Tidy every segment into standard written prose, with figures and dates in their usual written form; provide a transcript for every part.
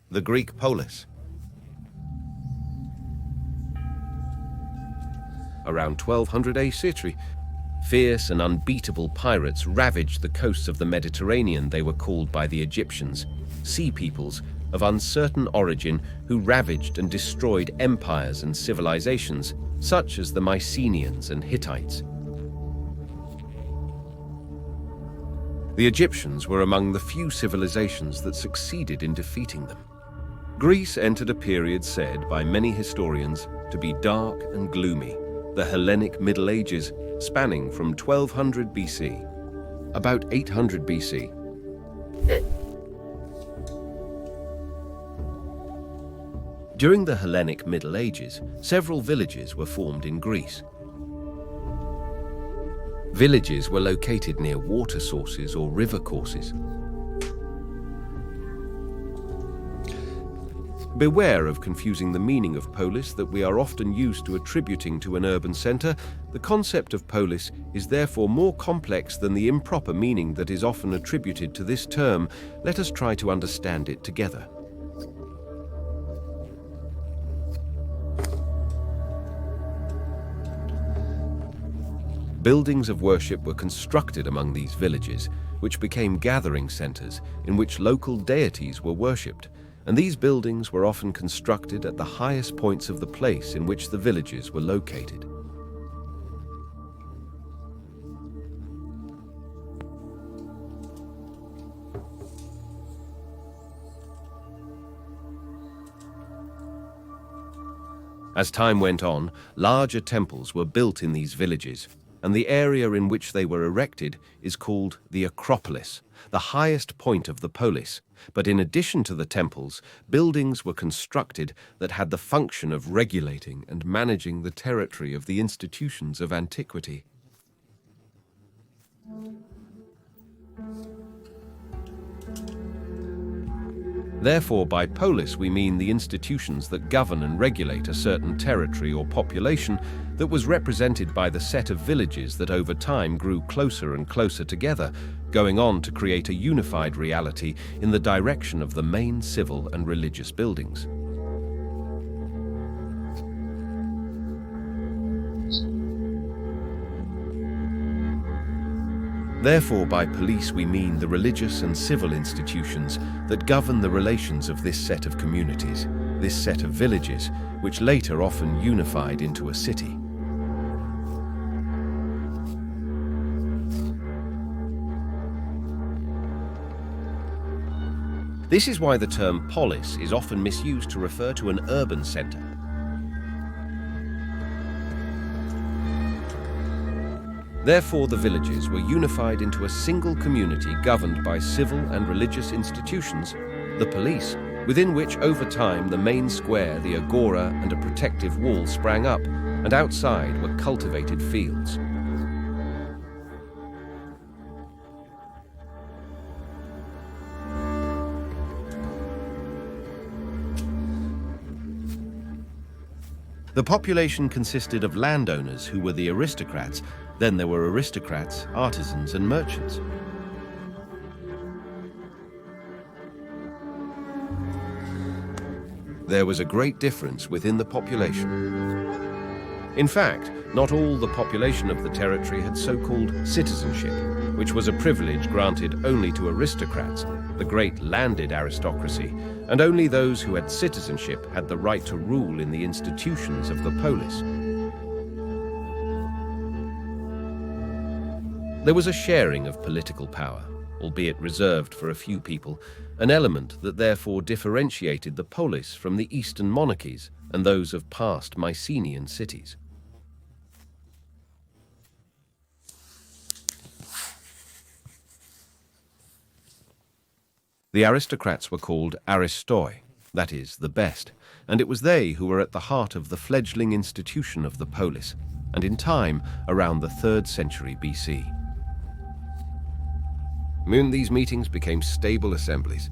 the Greek polis. Around 1200 ACE, fierce and unbeatable pirates ravaged the coasts of the Mediterranean. They were called by the Egyptians sea peoples of uncertain origin who ravaged and destroyed empires and civilizations, such as the Mycenaeans and Hittites. The Egyptians were among the few civilizations that succeeded in defeating them. Greece entered a period said by many historians to be dark and gloomy, the Hellenic Middle Ages, spanning from 1200 BC, about 800 BC. During the Hellenic Middle Ages, several villages were formed in Greece. Villages were located near water sources or river courses. Beware of confusing the meaning of polis that we are often used to attributing to an urban centre. The concept of polis is therefore more complex than the improper meaning that is often attributed to this term. Let us try to understand it together. Buildings of worship were constructed among these villages, which became gathering centres in which local deities were worshipped, and these buildings were often constructed at the highest points of the place in which the villages were located. As time went on, larger temples were built in these villages, and the area in which they were erected is called the Acropolis, the highest point of the polis. But in addition to the temples, buildings were constructed that had the function of regulating and managing the territory of the institutions of antiquity. Therefore, by polis we mean the institutions that govern and regulate a certain territory or population that was represented by the set of villages that over time grew closer and closer together, going on to create a unified reality in the direction of the main civil and religious buildings. Therefore, by police we mean the religious and civil institutions that govern the relations of this set of communities, this set of villages, which later often unified into a city. This is why the term polis is often misused to refer to an urban centre. Therefore, the villages were unified into a single community governed by civil and religious institutions, the police, within which over time the main square, the agora, and a protective wall sprang up, and outside were cultivated fields. The population consisted of landowners who were the aristocrats. Then there were aristocrats, artisans, and merchants. There was a great difference within the population. In fact, not all the population of the territory had so-called citizenship, which was a privilege granted only to aristocrats, the great landed aristocracy, and only those who had citizenship had the right to rule in the institutions of the polis. There was a sharing of political power, albeit reserved for a few people, an element that therefore differentiated the polis from the Eastern monarchies and those of past Mycenaean cities. The aristocrats were called aristoi, that is, the best, and it was they who were at the heart of the fledgling institution of the polis, and in time around the 3rd century BC. These meetings became stable assemblies.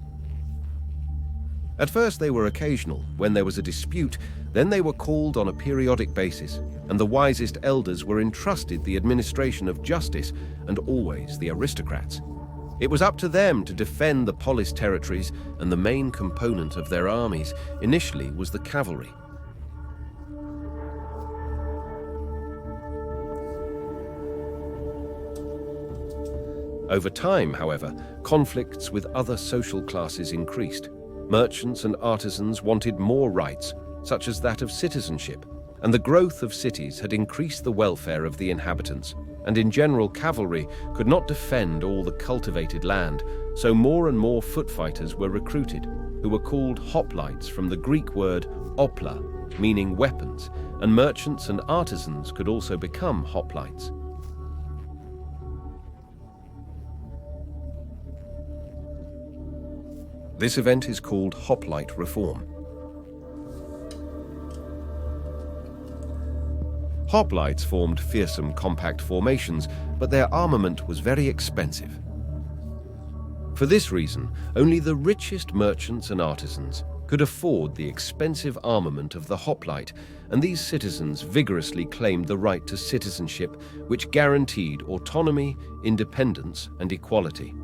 At first they were occasional. When there was a dispute, then they were called on a periodic basis, and the wisest elders were entrusted the administration of justice, and always the aristocrats. It was up to them to defend the polis territories, and the main component of their armies initially was the cavalry. Over time, however, conflicts with other social classes increased. Merchants and artisans wanted more rights, such as that of citizenship, and the growth of cities had increased the welfare of the inhabitants, and in general cavalry could not defend all the cultivated land, so more and more foot fighters were recruited, who were called hoplites from the Greek word opla, meaning weapons, and merchants and artisans could also become hoplites. This event is called hoplite reform. Hoplites formed fearsome compact formations, but their armament was very expensive. For this reason, only the richest merchants and artisans could afford the expensive armament of the hoplite, and these citizens vigorously claimed the right to citizenship, which guaranteed autonomy, independence, and equality.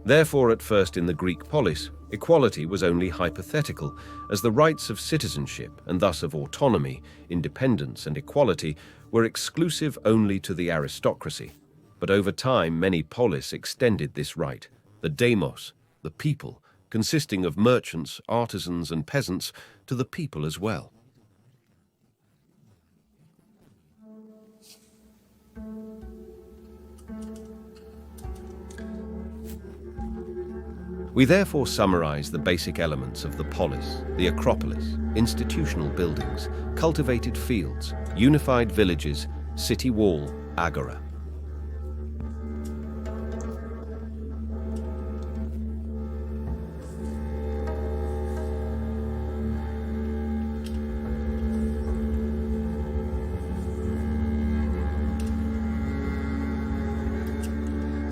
Therefore, at first in the Greek polis, equality was only hypothetical, as the rights of citizenship, and thus of autonomy, independence, and equality, were exclusive only to the aristocracy. But over time, many polis extended this right. The demos, the people, consisting of merchants, artisans, and peasants, to the people as well. We therefore summarize the basic elements of the polis, the acropolis, institutional buildings, cultivated fields, unified villages, city wall, agora.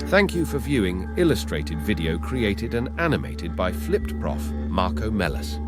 Thank you for viewing illustrated video created and animated by Flipped Prof. Marco Mellis.